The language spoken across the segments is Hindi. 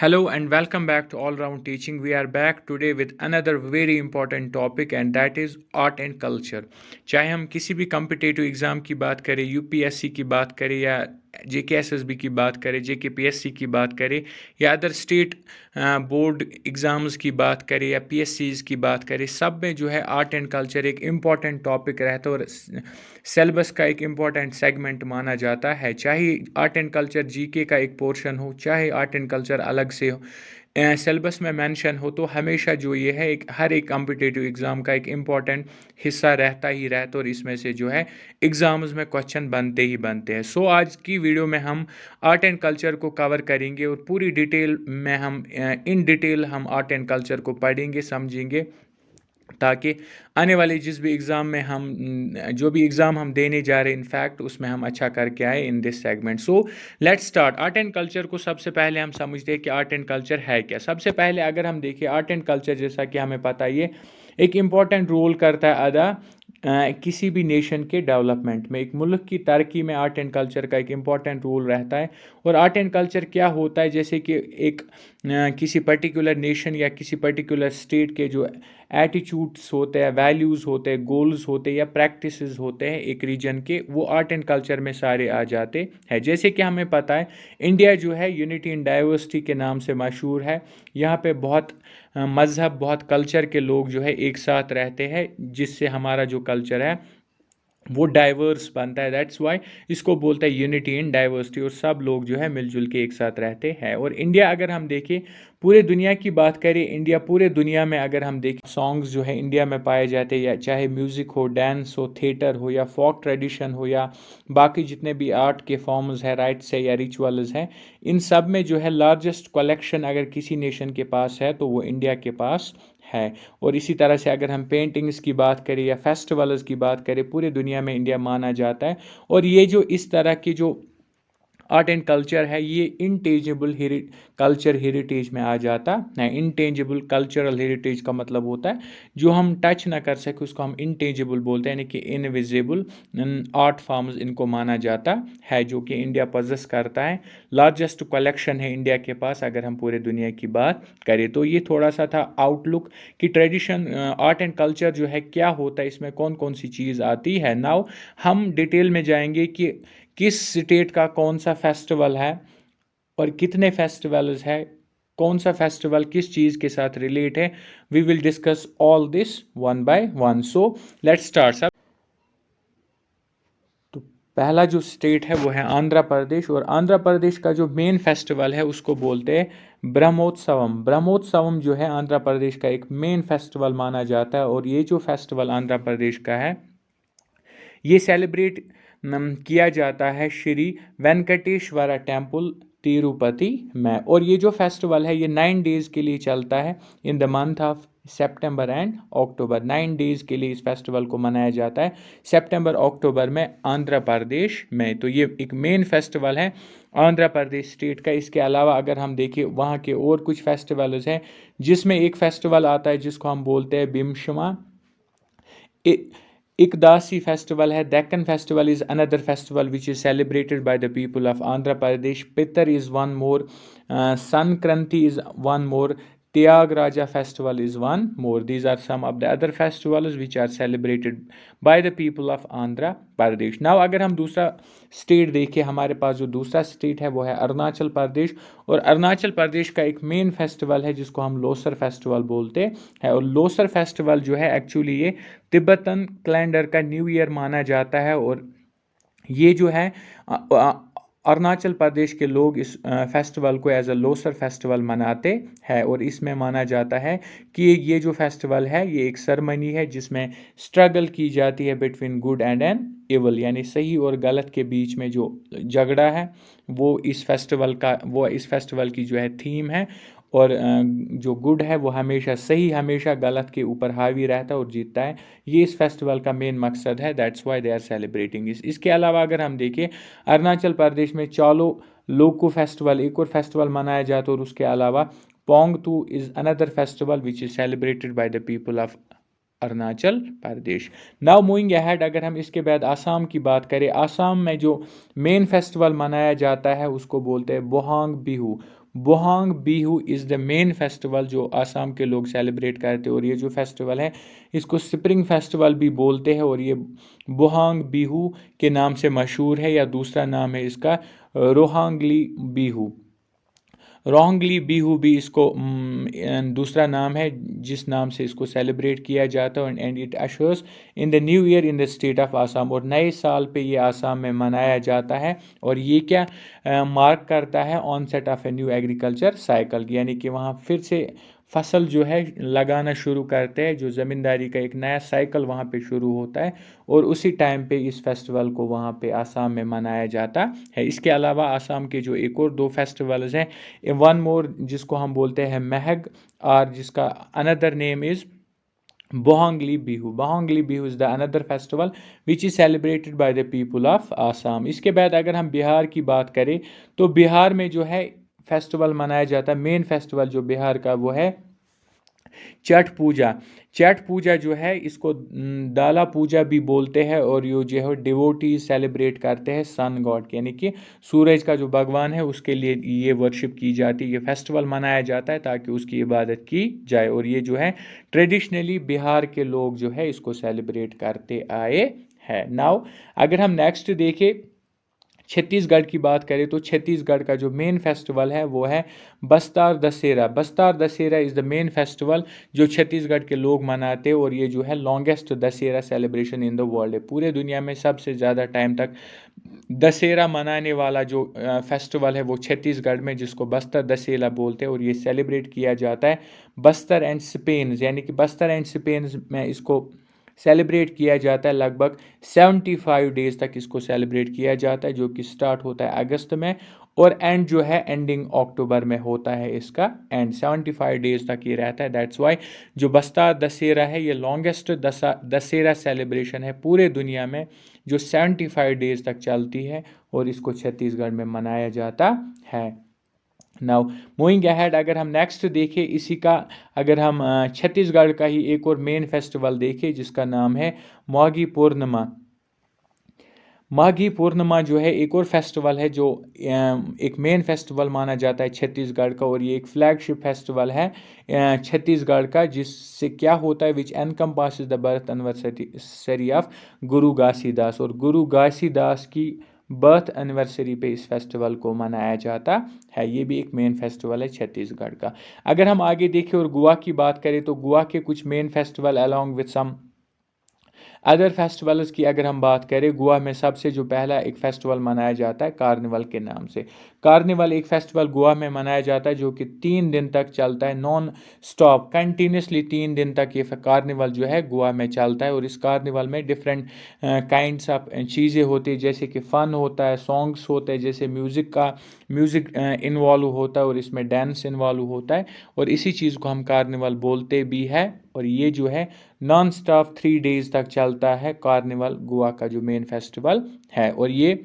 Hello and welcome back to All Round Teaching. We are back today with another very important topic and that is art and culture. चाहे हम किसी भी कम्पिटेटिव एग्ज़ाम की बात करें, यूपीएससी की बात करें या जेकेएसएसबी की बात करें, जेकेपीएससी की बात करें या अदर स्टेट बोर्ड एग्ज़ाम्स की बात करें या पीएससीज की बात करें, सब में जो है आर्ट एंड कल्चर एक इम्पॉर्टेंट टॉपिक रहता है और सिलेबस का एक इम्पॉर्टेंट सेगमेंट माना जाता है। चाहे आर्ट एंड कल्चर जीके का एक पोर्शन हो, चाहे आर्ट एंड कल्चर अलग से हो, सिलेबस में मेंशन हो, तो हमेशा जो ये है एक हर एक कॉम्पिटिटिव एग्ज़ाम का एक इम्पॉर्टेंट हिस्सा रहता ही रहता और इसमें से जो है एग्ज़ाम्स में क्वेश्चन बनते ही बनते हैं। सो आज की वीडियो में हम आर्ट एंड कल्चर को कवर करेंगे और पूरी डिटेल में हम इन डिटेल हम आर्ट एंड कल्चर को पढ़ेंगे, समझेंगे, ताकि आने वाले जिस भी एग्ज़ाम में हम जो भी एग्ज़ाम हम देने जा रहे हैं इनफैक्ट उसमें हम अच्छा करके आए in this segment. So let's start. Art and culture को सबसे पहले हम समझते हैं कि आर्ट एंड कल्चर है क्या। सबसे पहले अगर हम देखें आर्ट एंड कल्चर, जैसा कि हमें पता है ये एक इम्पॉर्टेंट रोल करता है अदा किसी भी नेशन के डेवलपमेंट में। एक मुल्क की तरक्की में आर्ट एंड कल्चर का एक इम्पॉर्टेंट रोल रहता है। और आर्ट एंड कल्चर क्या होता है, जैसे कि एक किसी पर्टिकुलर नेशन या किसी पर्टिकुलर स्टेट के जो एटीट्यूड्स होते हैं, वैल्यूज़ होते हैं, गोल्स होते हैं या प्रैक्टिसेस होते हैं एक रीजन के, वो आर्ट एंड कल्चर में सारे आ जाते हैं। जैसे कि हमें पता है इंडिया जो है यूनिटी इन डाइवर्सिटी के नाम से मशहूर है। यहाँ पे बहुत मज़हब, बहुत कल्चर के लोग जो है एक साथ रहते हैं, जिससे हमारा जो कल्चर है वो डाइवर्स बनता है। दैट्स वाई इसको बोलते हैं यूनिटी इन डाइवर्सिटी, और सब लोग जो है मिलजुल के एक साथ रहते हैं। और इंडिया अगर हम देखें, पूरे दुनिया की बात करें, इंडिया पूरे दुनिया में अगर हम देखें सॉन्ग्स जो है इंडिया में पाए जाते हैं, या चाहे म्यूज़िक हो, डांस हो, थिएटर हो या फोक ट्रेडिशन हो या बाकी जितने भी आर्ट के फॉर्म्स है, राइट्स है या रिचुअल्स हैं, इन सब में जो है लार्जेस्ट कलेक्शन अगर किसी नेशन के पास है तो वो इंडिया के पास है। और इसी तरह से अगर हम पेंटिंग्स की बात करें या फेस्टिवल्स की बात करें, पूरे दुनिया में इंडिया माना जाता है। और ये जो इस तरह की जो आर्ट एंड कल्चर है ये इनटेंजिबल कल्चर हेरिटेज में आ जाता है। इनटेंजिबल कल्चरल हेरिटेज का मतलब होता है जो हम टच ना कर सके उसको हम इनटेंजिबल बोलते हैं, यानी कि इनविजिबल आर्ट फॉर्म्स इनको माना जाता है, जो कि इंडिया पजेस करता है। लार्जेस्ट कलेक्शन है इंडिया के पास अगर हम पूरे दुनिया की बात करें। तो ये थोड़ा सा था आउटलुक कि ट्रेडिशन आर्ट एंड कल्चर जो है क्या होता है, इसमें कौन कौन सी चीज़ आती है। नाउ हम डिटेल में जाएंगे कि किस स्टेट का कौन सा फेस्टिवल है और कितने फेस्टिवल्स है, कौन सा फेस्टिवल किस चीज़ के साथ रिलेट है। We will discuss all this one by one. So let's start. तो पहला जो स्टेट है वो है आंध्र प्रदेश, और आंध्र प्रदेश का जो मेन फेस्टिवल है उसको बोलते हैं ब्रह्मोत्सवम। ब्रह्मोत्सवम जो है आंध्र प्रदेश का एक मेन फेस्टिवल माना जाता है। और ये जो फेस्टिवल आंध्र प्रदेश का है ये सेलिब्रेट किया जाता है श्री वेंकटेश्वरा टेम्पल तिरुपति में। और ये जो फेस्टिवल है ये 9 डेज़ के लिए चलता है in the month of September and October. 9 days के लिए इस फेस्टिवल को मनाया जाता है सितंबर अक्टूबर में आंध्र प्रदेश में। तो ये एक मेन फेस्टिवल है आंध्र प्रदेश स्टेट का। इसके अलावा अगर हम देखें वहाँ के और कुछ फेस्टिवल्स हैं, जिसमें एक फेस्टिवल आता है जिसको हम बोलते हैं बिमशमा। Ikdasi festival है, Deccan festival is another festival which is celebrated by the people of Andhra Pradesh. Pitar is one more, Sankranti is one more, Tyagaraja festival is one more. These are some of the other festivals which are celebrated by the people of Andhra Pradesh. Now अगर हम दूसरा स्टेट देखें, हमारे पास जो दूसरा स्टेट है वो है अरुणाचल प्रदेश। और अरुणाचल प्रदेश का एक मेन फेस्टिवल है जिसको हम लोसर फेस्टिवल बोलते हैं। और लोसर फेस्टिवल जो है एक्चुअली ये तिब्बतन कैलेंडर का न्यू ईयर माना जाता है। और ये जो है अरुणाचल प्रदेश के लोग इस फेस्टिवल को एज अ लोसर फेस्टिवल मनाते हैं। और इसमें माना जाता है कि ये जो फेस्टिवल है ये एक सरमनी है जिसमें स्ट्रगल की जाती है between good and an evil, यानी सही और गलत के बीच में जो झगड़ा है वो इस फेस्टिवल की जो है थीम है। और जो गुड है वो हमेशा सही, हमेशा गलत के ऊपर हावी रहता है और जीतता है। ये इस फेस्टिवल का मेन मकसद है। That's why they are celebrating इसके अलावा अगर हम देखें अरुणाचल प्रदेश में चालो लोको फेस्टिवल एक और फेस्टिवल मनाया जाता है। और उसके अलावा Pongtu is another festival which is celebrated by the people of Arunachal Pradesh. Now moving ahead, अगर हम इसके बाद आसाम की बात करें, आसाम में जो मेन फेस्टिवल मनाया जाता है उसको बोलते हैं Bohag Bihu. Bohag Bihu is the main festival जो आसाम के लोग सेलिब्रेट करते हैं, और ये जो फेस्टिवल है इसको स्प्रिंग फेस्टिवल भी बोलते हैं, और ये बोहांग बिहू के नाम से मशहूर है, या दूसरा नाम है इसका रोहांगली बिहू। रोहंगली बिहू भी इसको दूसरा नाम है जिस नाम से इसको सेलिब्रेट किया जाता है, and it ushers in the new year in the state of Assam, और नए साल पे ये आसाम में मनाया जाता है। और ये क्या मार्क करता है onset of a new agriculture cycle, यानी कि वहाँ फिर से फसल जो है लगाना शुरू करते हैं, जो ज़मींदारी का एक नया साइकिल वहाँ पे शुरू होता है, और उसी टाइम पे इस फेस्टिवल को वहाँ पे आसाम में मनाया जाता है। इसके अलावा आसाम के जो एक और दो फेस्टिवल्स हैं, वन मोर जिसको हम बोलते हैं महग, और जिसका another name is Bohangali Bihu. Bohangali Bihu is the another festival which is celebrated by the people of Assam. इसके बाद अगर हम बिहार की बात करें तो बिहार में जो है फेस्टिवल मनाया जाता है, मेन फेस्टिवल जो बिहार का वो है छठ पूजा। छठ पूजा जो है इसको दाला पूजा भी बोलते हैं, और ये जो है डिवोटीज सेलिब्रेट करते हैं सन गॉड के, यानी कि सूरज का जो भगवान है उसके लिए ये वर्शिप की जाती है। ये फेस्टिवल मनाया जाता है ताकि उसकी इबादत की जाए, और ये जो है ट्रेडिशनली बिहार के लोग जो है इसको सेलिब्रेट करते आए हैं। नाउ अगर हम नेक्स्ट देखें छत्तीसगढ़ की बात करें तो छत्तीसगढ़ का जो मेन फेस्टिवल है वो है Bastar Dussehra. Bastar Dussehra is the main festival जो छत्तीसगढ़ के लोग मनाते हैं, और ये जो है longest Dussehra celebration in the world है। पूरे दुनिया में सबसे ज़्यादा टाइम तक दशहरा मनाने वाला जो फेस्टिवल है वो छत्तीसगढ़ में, जिसको बस्तर दशहरा बोलते हैं, और ये सेलिब्रेट किया जाता है बस्तर एंड स्पेन, यानी कि बस्तर एंड स्पेन में इसको सेलिब्रेट किया जाता है। लगभग 75 डेज तक इसको सेलिब्रेट किया जाता है, जो कि स्टार्ट होता है अगस्त में, और एंड जो है एंडिंग अक्टूबर में होता है इसका एंड। 75 डेज तक ये रहता है। दैट्स वाई जो बस्तर दशहरा है ये लॉन्गेस्ट दशहरा सेलिब्रेशन है पूरे दुनिया में, जो 75 डेज तक चलती है, और इसको छत्तीसगढ़ में मनाया जाता है। नाउ मूविंग अहेड, अगर हम नेक्स्ट देखें इसी का, अगर हम छत्तीसगढ़ का ही एक और मेन फेस्टिवल देखें जिसका नाम है माघी पूर्णिमा। माघी पूर्णिमा जो है एक और फेस्टिवल है जो एक मेन फेस्टिवल माना जाता है छत्तीसगढ़ का, और ये एक फ्लैगशिप फेस्टिवल है छत्तीसगढ़ का, जिससे क्या होता है which encompasses the birth anniversary of Guru Ghasidas, और गुरु घासीदास की बर्थ एनिवर्सरी पे इस फेस्टिवल को मनाया जाता है। ये भी एक मेन फेस्टिवल है छत्तीसगढ़ का। अगर हम आगे देखें और गोवा की बात करें तो गोवा के कुछ main festival along with some other festivals की अगर हम बात करें, गोवा में सबसे जो पहला एक फेस्टिवल मनाया जाता है कार्निवल के नाम से। कार्निवल एक फेस्टिवल गोवा में मनाया जाता है जो कि 3 दिन तक चलता है, नॉन स्टॉप कंटिन्यूसली 3 दिन तक ये कार्निवल जो है गोवा में चलता है। और इस कार्निवल में डिफरेंट काइंड्स ऑफ चीज़ें होती है, जैसे कि फ़न होता है, सॉन्ग्स होते हैं, जैसे म्यूज़िक इन्वॉल्व होता है, और इसमें डांस इन्वॉल्व होता है, और इसी चीज़ को हम कार्निवल बोलते भी है। और ये जो है नॉन स्टॉप 3 डेज तक चलता है कार्निवल, गोवा का जो मेन फेस्टिवल है, और ये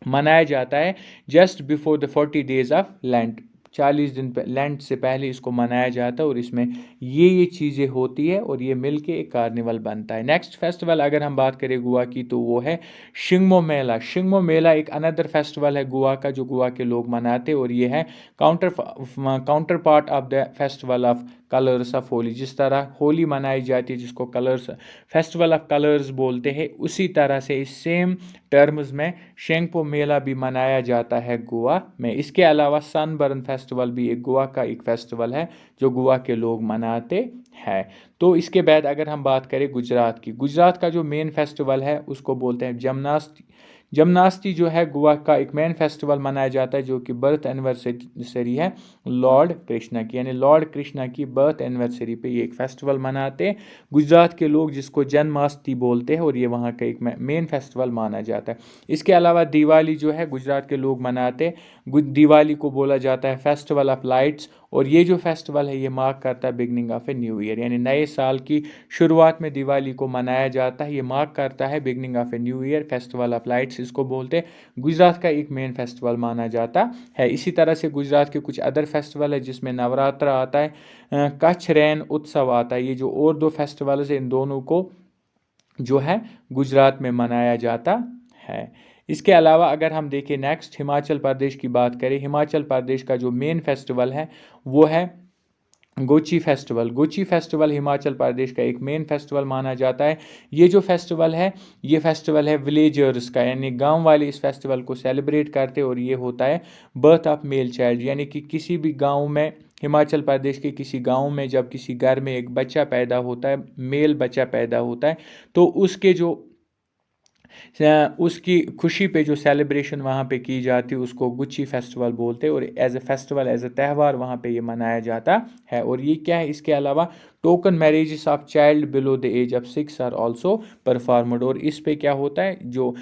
मनाया जाता है just before the 40 days of lent. 40 दिन लेंट से पहले इसको मनाया जाता है, और इसमें ये चीज़ें होती है, और ये मिलके एक कार्निवल बनता है। नेक्स्ट फेस्टिवल अगर हम बात करें गोवा की तो वो है शिंगमो मेला। शिंगमो मेला एक अनदर फेस्टिवल है गोवा का जो गोवा के लोग मनाते हैं, और ये है counter part of the festival of colours of Holi. जिस तरह होली मनाई जाती है जिसको कलर्स फेस्टिवल ऑफ कलर्स बोलते हैं, उसी तरह से इस सेम टर्म्स में शेंगपो मेला भी मनाया जाता है गोवा में। इसके अलावा सनबर्न फेस्टिवल भी एक गोवा का एक फेस्टिवल है जो गोवा के लोग मनाते हैं। तो इसके बाद अगर हम बात करें गुजरात की, गुजरात का जो मेन फेस्टिवल है उसको बोलते हैं जमनास्ती। जमनास्ती जो है गोवा का एक मेन फेस्टिवल मनाया जाता है जो कि बर्थ एनिवर्सरी है लॉर्ड कृष्णा की, यानी लॉर्ड कृष्णा की बर्थ एनिवर्सरी पे ये एक फेस्टिवल मनाते हैं गुजरात के लोग, जिसको जन्माष्टमी बोलते हैं, और ये वहाँ का एक मेन फेस्टिवल माना जाता है। इसके अलावा दिवाली जो है गुजरात के लोग मनाते हैं। दिवाली को बोला जाता है फेस्टिवल ऑफ लाइट्स, और ये जो फेस्टिवल है ये मार्क करता है beginning of a new year, यानी नए साल की शुरुआत में दिवाली को मनाया जाता है। ये मार्क करता है beginning of a new year, festival of lights इसको बोलते हैं। गुजरात का एक मेन फेस्टिवल माना जाता है। इसी तरह से गुजरात के कुछ अदर फेस्टिवल है जिसमें नवरात्र आता है, कच्छ रैन उत्सव आता है। ये जो और दो फेस्टिवल्स हैं इन दोनों को जो है गुजरात में मनाया जाता है। इसके अलावा अगर हम देखें नेक्स्ट हिमाचल प्रदेश की बात करें, हिमाचल प्रदेश का जो मेन फेस्टिवल है वो है गोची फेस्टिवल। गोची फेस्टिवल हिमाचल प्रदेश का एक मेन फेस्टिवल माना जाता है। ये जो फेस्टिवल है ये फेस्टिवल है विलेजर्स का, यानी गांव वाले इस फेस्टिवल को सेलिब्रेट करते हैं, और ये होता है बर्थ ऑफ मेल चाइल्ड, यानी कि किसी भी गांव में, हिमाचल प्रदेश के किसी गांव में जब किसी घर में एक बच्चा पैदा होता है, मेल बच्चा पैदा होता है, तो उसके जो उसकी खुशी पे जो सेलिब्रेशन वहाँ पे की जाती है उसको गुच्ची फेस्टिवल बोलते हैं, और as a festival, as a त्यौहार वहाँ पे ये मनाया जाता है। और ये क्या है, इसके अलावा token marriages of child below the age of 6 are also performed, और इस पे क्या होता है, जो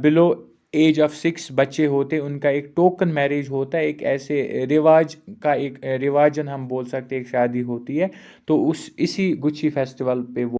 बिलो एज ऑफ 6 बच्चे होते हैं उनका एक टोकन मैरिज होता है, एक ऐसे रिवाज का, एक रिवाजन हम बोल सकते हैं, एक शादी होती है, तो उस इसी गुच्ची फेस्टिवल पे वो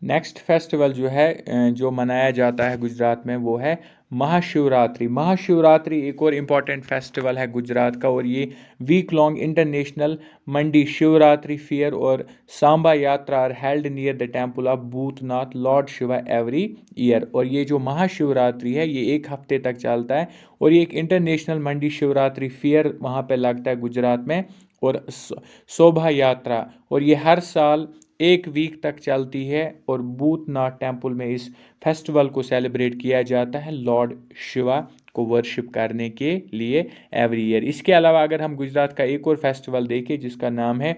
नेक्स्ट फेस्टिवल जो है जो मनाया जाता है गुजरात में वो है महाशिवरात्रि। महाशिवरात्रि एक और इम्पॉर्टेंट फेस्टिवल है गुजरात का, और ये week long international Mandi Shivratri fair और Samba Yatra are held near the temple of Bhutnath Lord Shiva every year. और ये जो महाशिवरात्रि है ये एक हफ्ते तक चलता है, और ये एक इंटरनेशनल मंडी शिवरात्रि फेयर वहाँ पे लगता है गुजरात में, और शोभा यात्रा, और ये हर साल एक वीक तक चलती है, और भूतनाथ टेम्पल में इस फेस्टिवल को सेलिब्रेट किया जाता है लॉर्ड शिवा को वर्शिप करने के लिए एवरी ईयर। इसके अलावा अगर हम गुजरात का एक और फेस्टिवल देखें जिसका नाम है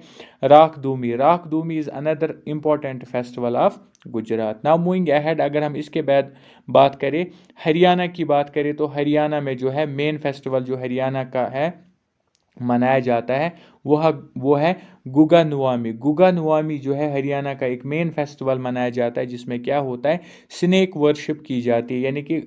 Rakh Dumi. Rakh Dumi is another important festival of Gujarat. Now moving ahead, अगर हम इसके बाद बात करें हरियाणा की बात करें, तो हरियाणा में जो है मेन फेस्टिवल जो हरियाणा का है मनाया जाता है वो है गुगा नुआमी। गुगा नुआमी जो है हरियाणा का एक मेन फेस्टिवल मनाया जाता है, जिसमें क्या होता है, स्नेक वर्शिप की जाती है, यानी कि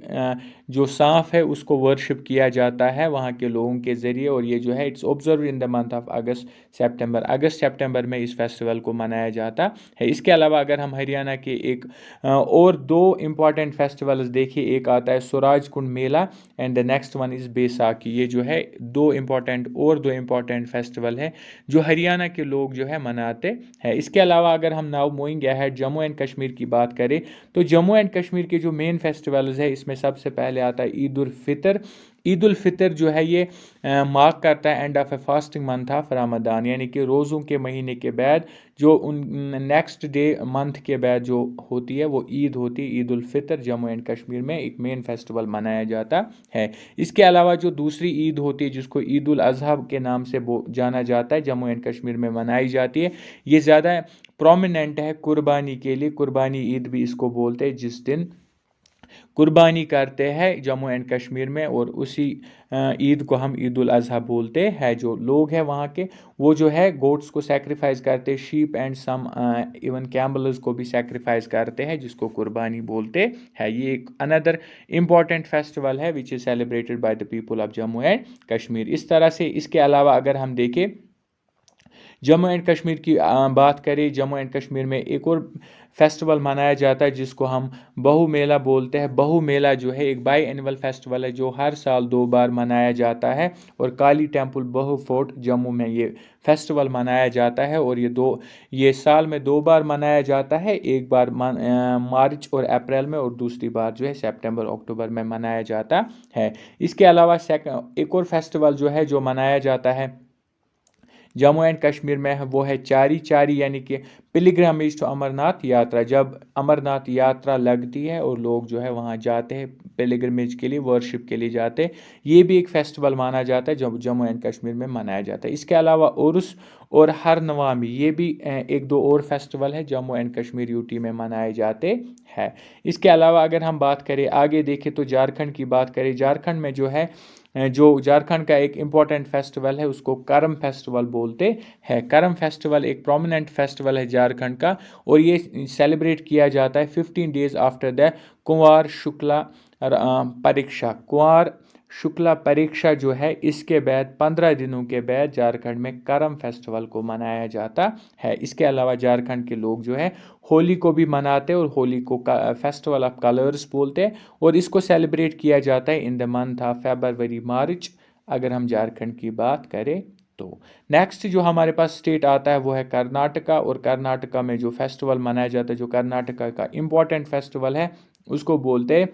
जो सांप है उसको वर्शिप किया जाता है वहाँ के लोगों के ज़रिए, और ये जो है it's observe in the month of August September. अगस्त सितंबर में इस फेस्टिवल को मनाया जाता है। इसके अलावा अगर हम हरियाणा के एक और दो इम्पॉर्टेंट फेस्टिवल्स देखिए, एक आता है Swaraj Kund Mela and the next one is Baisakhi. ये जो है दो इम्पॉर्टेंट फेस्टिवल है जो हरियाणा के लोग जो है मनाते हैं। इसके अलावा अगर हम now moving ahead Jammu and Kashmir की बात करें, तो जम्मू एंड कश्मीर के जो मेन फेस्टिवल्स है इसमें सबसे पहले आता है ईद उल फितर। ईद उल फितर जो है ये मार्क करता है end of A fasting month of Ramadan, यानी कि रोज़ों के महीने के बाद जो उन नेक्स्ट डे मंथ के बाद जो होती है वो ईद होती है, ईद उल फितर जम्मू एंड कश्मीर में एक मेन फेस्टिवल मनाया जाता है। इसके अलावा जो दूसरी ईद होती है जिसको ईद उल अजहा के नाम से जाना जाता है, जम्मू एंड कश्मीर में मनाई जाती है, ये ज़्यादा प्रोमिनेंट है कुर्बानी के लिए, कुर्बानी ईद भी इसको बोलते हैं, जिस दिन कुर्बानी करते हैं जम्मू एंड कश्मीर में, और उसी ईद को हम ईद उल अजहा बोलते हैं। जो लोग हैं वहाँ के वो जो है गोट्स को सेक्रीफाइस करते हैं, sheep and some even camels को भी सेक्रीफाइस करते हैं, जिसको कुर्बानी बोलते हैं। ये एक अनदर इम्पॉर्टेंट फेस्टिवल है विच is celebrated by the people of Jammu and Kashmir. इस तरह से इसके अलावा अगर हम देखें जम्मू एंड कश्मीर की बात करें, जम्मू एंड कश्मीर में एक और फेस्टिवल मनाया जाता है जिसको हम बहु मेला बोलते हैं। बहु मेला जो है एक बाई एनुअल फेस्टिवल है जो हर साल 2 बार मनाया जाता है, और काली टेम्पल बहु फोर्ट जम्मू में ये फेस्टिवल मनाया जाता है, और ये साल में 2 बार मनाया जाता है, एक बार मार्च और अप्रैल में, और दूसरी बार जो है सितंबर अक्टूबर में मनाया जाता है। इसके अलावा एक और फेस्टिवल जो है जो मनाया जाता है जम्मू एंड कश्मीर में वो है चारी चारी, यानी कि पिलग्रमेज टू अमरनाथ यात्रा। जब अमरनाथ यात्रा लगती है और लोग जो है वहाँ जाते हैं पिलग्रमेज के लिए, वर्शिप के लिए जाते हैं, ये भी एक फेस्टिवल माना जाता है जो जम्मू एंड कश्मीर में मनाया जाता है। इसके अलावा उर्स और हर नवामी, ये भी एक दो और फेस्टिवल है जम्मू एंड कश्मीर यूटी में मनाए जाते हैं। इसके अलावा अगर हम बात करें आगे देखें तो झारखंड की बात करें, झारखंड में जो है जो झारखंड का एक इम्पॉर्टेंट फेस्टिवल है उसको करम फेस्टिवल बोलते हैं। करम फेस्टिवल एक प्रोमिनेंट फेस्टिवल है झारखंड का, और ये सेलिब्रेट किया जाता है 15 डेज आफ्टर द कुंवार शुक्ला परीक्षा। कुंवार शुक्ला परीक्षा जो है, इसके बाद 15 दिनों के बाद झारखंड में करम फेस्टिवल को मनाया जाता है। इसके अलावा झारखंड के लोग जो है होली को भी मनाते हैं और होली को फेस्टिवल ऑफ कलर्स बोलते हैं और इसको सेलिब्रेट किया जाता है in the month of February March, अगर हम झारखंड की बात करें तो। नेक्स्ट जो हमारे पास स्टेट आता है वो है कर्नाटका, और कर्नाटका में जो फेस्टिवल मनाया जाता है, जो कर्नाटका का इम्पोर्टेंट फेस्टिवल है, उसको बोलते हैं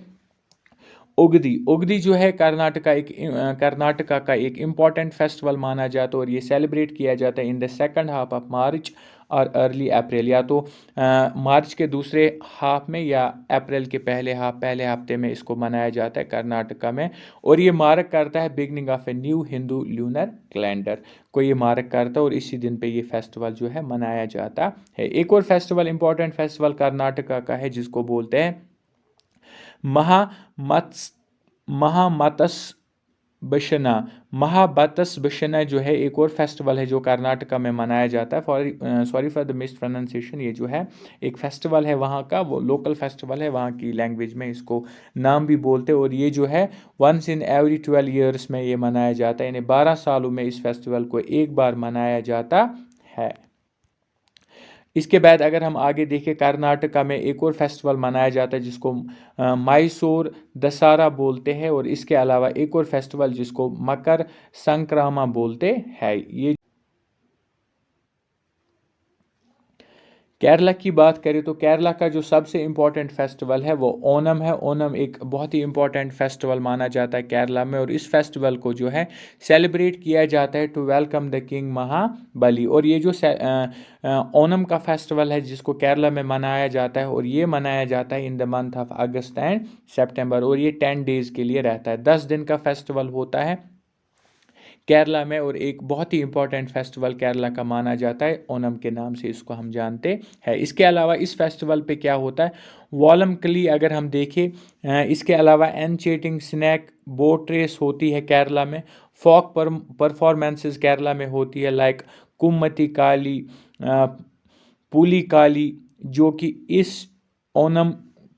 उगदी। उगदी जो है कर्नाटका का एक इम्पॉर्टेंट फेस्टिवल माना जाता है और ये सेलिब्रेट किया जाता है in the second half of March और अर्ली अप्रैल, या तो मार्च के दूसरे हाफ में या अप्रैल के पहले हफ्ते में इसको मनाया जाता है कर्नाटका में। और ये मार्क करता है beginning of a new Hindu lunar calendar को ये मार्क करता है, और इसी दिन पे ये फेस्टिवल जो है मनाया जाता है। एक और फेस्टिवल, इम्पोर्टेंट फेस्टिवल कर्नाटका का है, जिसको बोलते हैं महामत्स महामतसबशना। महाबतसबशना जो है एक और फेस्टिवल है जो कर्नाटका में मनाया जाता है। Sorry for the miss pronunciation. ये जो है एक फेस्टिवल है वहाँ का, वो लोकल फेस्टिवल है, वहाँ की लैंग्वेज में इसको नाम भी बोलते हैं। और ये जो है वंस इन एवरी 12 ईयर्स में ये मनाया जाता है, यानी 12 सालों में इस फेस्टिवल को एक बार मनाया जाता है। इसके बाद अगर हम आगे देखें, कर्नाटका में एक और फेस्टिवल मनाया जाता है जिसको मैसूर दशहरा बोलते हैं, और इसके अलावा एक और फेस्टिवल जिसको मकर संक्रामा बोलते हैं। ये केरला की बात करें तो केरला का जो सबसे इम्पोर्टेंट फेस्टिवल है वो ओनम है। ओनम एक बहुत ही इम्पोर्टेंट फेस्टिवल माना जाता है केरला में, और इस फेस्टिवल को जो है सेलिब्रेट किया जाता है टू वेलकम द किंग महाबली। और ये जो ओनम का फेस्टिवल है जिसको केरला में मनाया जाता है, और ये मनाया जाता है in the month of August and September, और ये 10 डेज़ के लिए रहता है। 10 दिन का फेस्टिवल होता है केरला में, और एक बहुत ही इंपॉर्टेंट फेस्टिवल केरला का माना जाता है, ओनम के नाम से इसको हम जानते हैं। इसके अलावा इस फेस्टिवल पे क्या होता है, वॉलम कली अगर हम देखें, इसके अलावा एनचेटिंग स्नैक बोट रेस होती है केरला में। फॉक परफॉर्मेंसेस केरला में होती है, लाइक कुम्मती काली, पुली काली, जो कि इस ओनम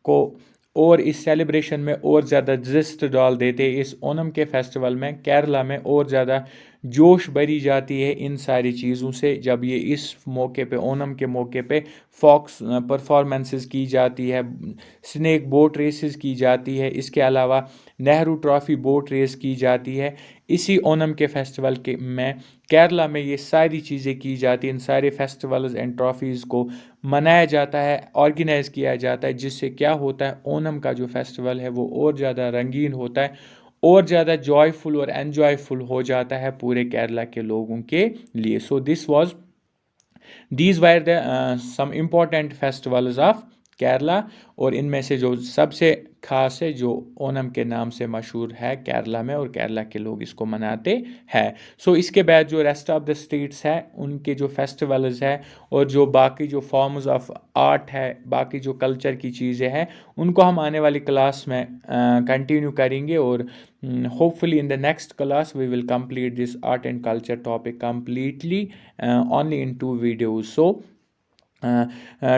को और इस सेलिब्रेशन में और ज़्यादा जिस्ट डाल देते हैं। इस ओनम के फेस्टिवल में केरला में और ज़्यादा जोश भरी जाती है इन सारी चीज़ों से, जब ये इस मौके पे, ओनम के मौके पे फॉक्स परफॉर्मेंसेस की जाती है, स्नेक बोट रेसेस की जाती है, इसके अलावा नेहरू ट्रॉफी बोट रेस की जाती है। इसी ओनम के फेस्टिवल के में केरला में ये सारी चीज़ें की जाती हैं। इन सारे फेस्टिवल्स एंड ट्रॉफीज़ को मनाया जाता है, ऑर्गेनाइज किया जाता है, जिससे क्या होता है, ओनम का जो फेस्टिवल है वो और ज़्यादा रंगीन होता है, और ज़्यादा जॉयफुल और एन्जॉयफुल हो जाता है पूरे केरला के लोगों के लिए। So these were the some important festivals of Kerala, और इनमें से जो सबसे खास है जो ओनम के नाम से मशहूर है केरला में, और केरला के लोग इसको मनाते हैं। सो इसके बाद जो रेस्ट ऑफ द स्टेट्स है उनके जो फेस्टिवल्स है और जो बाकी जो फॉर्म्स ऑफ आर्ट है, बाकी जो कल्चर की चीज़ें हैं, उनको हम आने वाली क्लास में कंटिन्यू करेंगे, और hopefully in the next class we will complete this art and culture topic completely only in 2 videos. So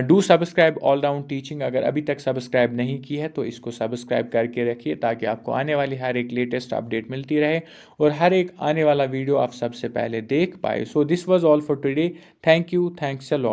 do subscribe all round teaching. अगर अभी तक सब्सक्राइब नहीं की है तो इसको सब्सक्राइब करके रखिए, ताकि आपको आने वाली हर एक लेटेस्ट अपडेट मिलती रहे और हर एक आने वाला वीडियो आप सबसे पहले देख पाए। So this was all for today. Thank you, thanks a lot.